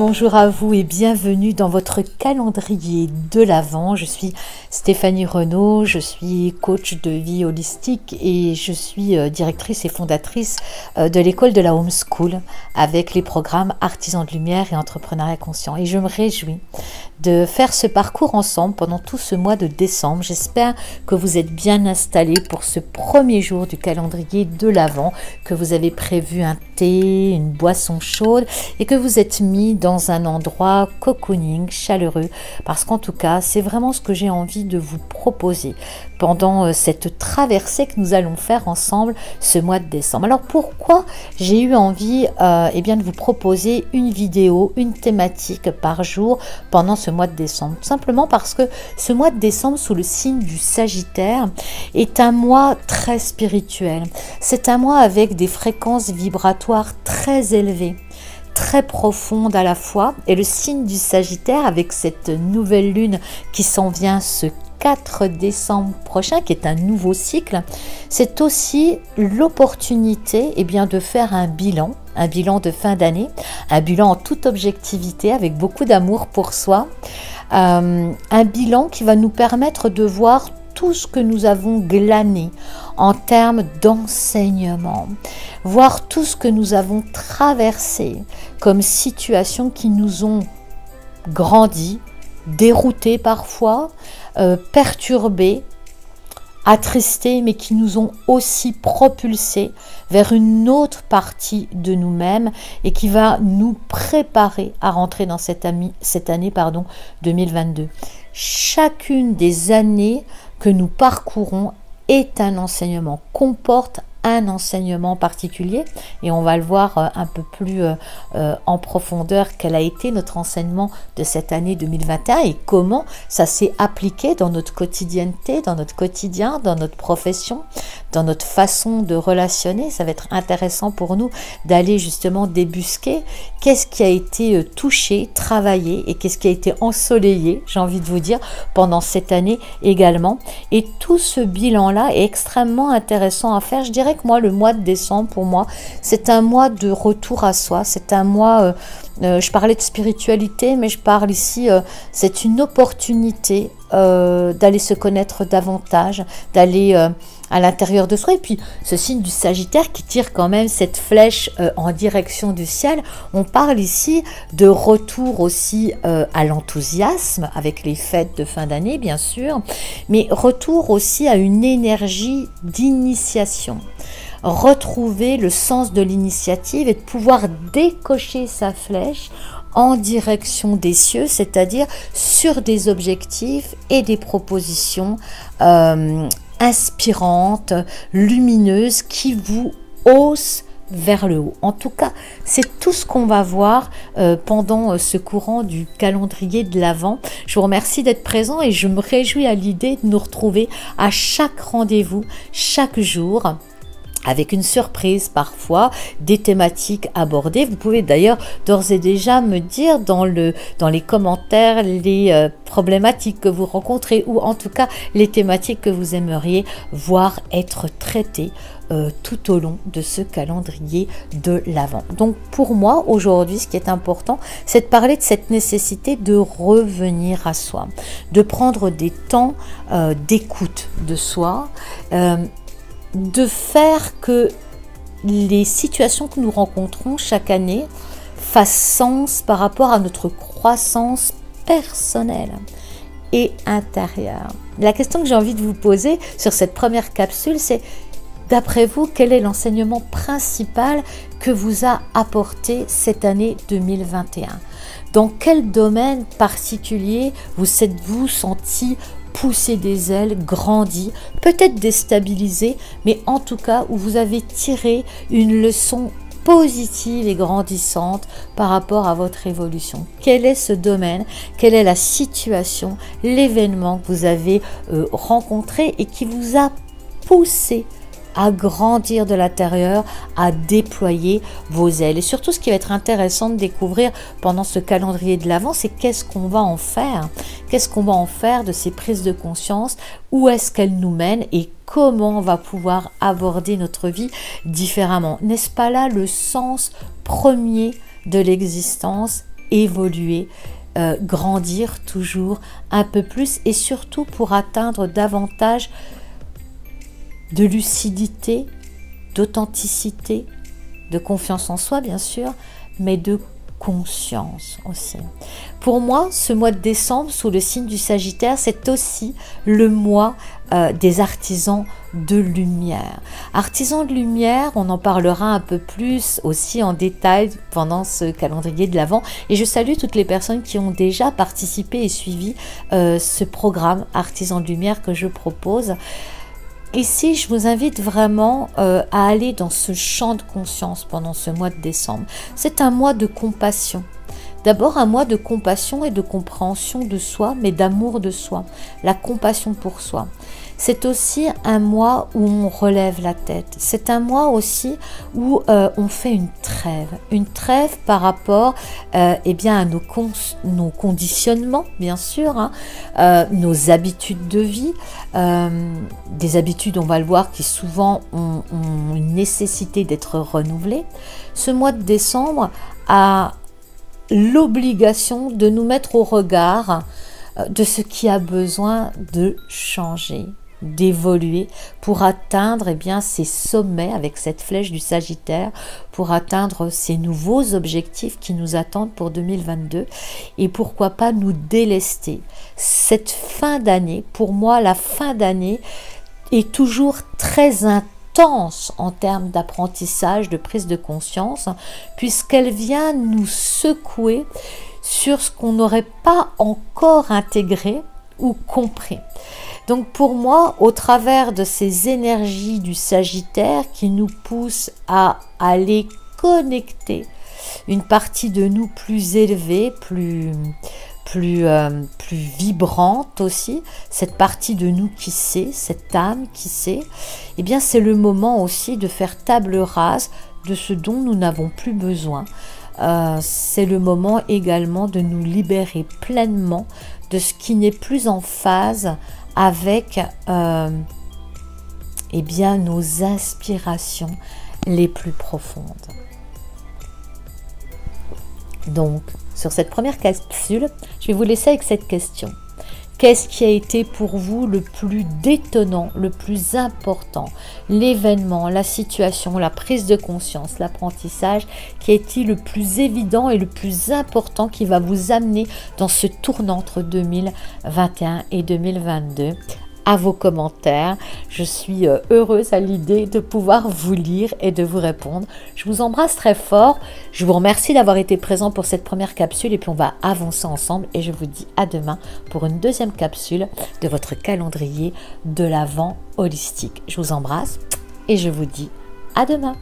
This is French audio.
bonjour à vous et bienvenue dans votre calendrier de l'Avent. Je suis Stéphanie Renaud, je suis coach de vie holistique et je suis directrice et fondatrice de l'école de la Homeschool avec les programmes Artisans de Lumière et Entrepreneuriat Conscient. Et je me réjouis de faire ce parcours ensemble pendant tout ce mois de décembre. J'espère que vous êtes bien installés pour ce premier jour du calendrier de l'Avent, que vous avez prévu un thé, une boisson chaude et que vous êtes mis dans un endroit cocooning, chaleureux, parce qu'en tout cas, c'est vraiment ce que j'ai envie de vous proposer pendant cette traversée que nous allons faire ensemble ce mois de décembre. Alors pourquoi j'ai eu envie de vous proposer une vidéo, une thématique par jour pendant ce mois de décembre? Tout simplement parce que ce mois de décembre sous le signe du Sagittaire est un mois très spirituel. C'est un mois avec des fréquences vibratoires très élevées, très profonde à la fois, et le signe du Sagittaire avec cette nouvelle lune qui s'en vient ce 4 décembre prochain, qui est un nouveau cycle, c'est aussi l'opportunité de faire un bilan de fin d'année, un bilan en toute objectivité avec beaucoup d'amour pour soi, un bilan qui va nous permettre de voir tout ce que nous avons glané en termes d'enseignement, voir tout ce que nous avons traversé comme situations qui nous ont grandi, déroutés parfois, perturbés, attristés, mais qui nous ont aussi propulsés vers une autre partie de nous-mêmes et qui va nous préparer à rentrer dans cette année 2022. Chacune des années que nous parcourons est un enseignement, comporte un enseignement particulier, et on va le voir un peu plus en profondeur quel a été notre enseignement de cette année 2021 et comment ça s'est appliqué dans notre quotidienneté, dans notre quotidien, dans notre profession, dans notre façon de relationner. Ça va être intéressant pour nous d'aller justement débusquer qu'est-ce qui a été touché, travaillé et qu'est-ce qui a été ensoleillé, j'ai envie de vous dire, pendant cette année également. Et tout ce bilan-là est extrêmement intéressant à faire. Je dirais que moi, le mois de décembre, pour moi, c'est un mois de retour à soi. C'est un mois, je parlais de spiritualité, mais je parle ici, c'est une opportunité d'aller se connaître davantage, d'aller à l'intérieur de soi. Et puis, ce signe du Sagittaire qui tire quand même cette flèche en direction du ciel. On parle ici de retour aussi à l'enthousiasme avec les fêtes de fin d'année, bien sûr, mais retour aussi à une énergie d'initiation. Retrouver le sens de l'initiative et de pouvoir décocher sa flèche en direction des cieux, c'est-à-dire sur des objectifs et des propositions inspirantes, lumineuses, qui vous haussent vers le haut. En tout cas, c'est tout ce qu'on va voir pendant ce courant du calendrier de l'Avent. Je vous remercie d'être présent et je me réjouis à l'idée de nous retrouver à chaque rendez-vous, chaque jour, avec une surprise parfois, des thématiques abordées. Vous pouvez d'ailleurs d'ores et déjà me dire dans les commentaires les problématiques que vous rencontrez ou en tout cas les thématiques que vous aimeriez voir être traitées tout au long de ce calendrier de l'Avent. Donc pour moi aujourd'hui, ce qui est important, c'est de parler de cette nécessité de revenir à soi, de prendre des temps d'écoute de soi, de faire que les situations que nous rencontrons chaque année fassent sens par rapport à notre croissance personnelle et intérieure. La question que j'ai envie de vous poser sur cette première capsule, c'est: d'après vous, quel est l'enseignement principal que vous a apporté cette année 2021? Dans quel domaine particulier vous êtes-vous senti pousser des ailes, grandi, peut-être déstabilisé, mais en tout cas où vous avez tiré une leçon positive et grandissante par rapport à votre évolution? Quel est ce domaine? Quelle est la situation, l'événement que vous avez rencontré et qui vous a poussé à grandir de l'intérieur, à déployer vos ailes? Et surtout, ce qui va être intéressant de découvrir pendant ce calendrier de l'Avent, c'est qu'est-ce qu'on va en faire? Qu'est-ce qu'on va en faire de ces prises de conscience? Où est-ce qu'elles nous mènent et comment on va pouvoir aborder notre vie différemment? N'est-ce pas là le sens premier de l'existence évoluer, grandir toujours un peu plus et surtout pour atteindre davantage de lucidité, d'authenticité, de confiance en soi bien sûr, mais de conscience aussi. Pour moi, ce mois de décembre, sous le signe du Sagittaire, c'est aussi le mois des artisans de lumière. Artisans de lumière, on en parlera un peu plus aussi en détail pendant ce calendrier de l'Avent. Et je salue toutes les personnes qui ont déjà participé et suivi ce programme Artisans de lumière que je propose. Ici, je vous invite vraiment à aller dans ce champ de conscience pendant ce mois de décembre. C'est un mois de compassion. D'abord, un mois de compassion et de compréhension de soi, mais d'amour de soi. La compassion pour soi. C'est aussi un mois où on relève la tête. C'est un mois aussi où on fait une trêve par rapport eh bien, à nos conditionnements, bien sûr, hein, nos habitudes de vie, des habitudes, on va le voir, qui souvent ont une nécessité d'être renouvelées. Ce mois de décembre a l'obligation de nous mettre au regard de ce qui a besoin de changer, d'évoluer pour atteindre eh bien, ces sommets avec cette flèche du Sagittaire, pour atteindre ces nouveaux objectifs qui nous attendent pour 2022 et pourquoi pas nous délester. Cette fin d'année, pour moi la fin d'année est toujours très intense en termes d'apprentissage, de prise de conscience, puisqu'elle vient nous secouer sur ce qu'on n'aurait pas encore intégré ou compris. Donc pour moi, au travers de ces énergies du Sagittaire qui nous poussent à aller connecter une partie de nous plus élevée, plus vibrante aussi, cette partie de nous qui sait, cette âme qui sait, eh bien c'est le moment aussi de faire table rase de ce dont nous n'avons plus besoin. C'est le moment également de nous libérer pleinement de ce qui n'est plus en phase avec eh bien, nos aspirations les plus profondes. Donc, sur cette première capsule, je vais vous laisser avec cette question. Qu'est-ce qui a été pour vous le plus détonnant, le plus important? L'événement, la situation, la prise de conscience, l'apprentissage qui a été le plus évident et le plus important qui va vous amener dans ce tournant entre 2021 et 2022? À vos commentaires. Je suis heureuse à l'idée de pouvoir vous lire et de vous répondre. Je vous embrasse très fort. Je vous remercie d'avoir été présent pour cette première capsule et puis on va avancer ensemble et je vous dis à demain pour une deuxième capsule de votre calendrier de l'Avent holistique. Je vous embrasse et je vous dis à demain.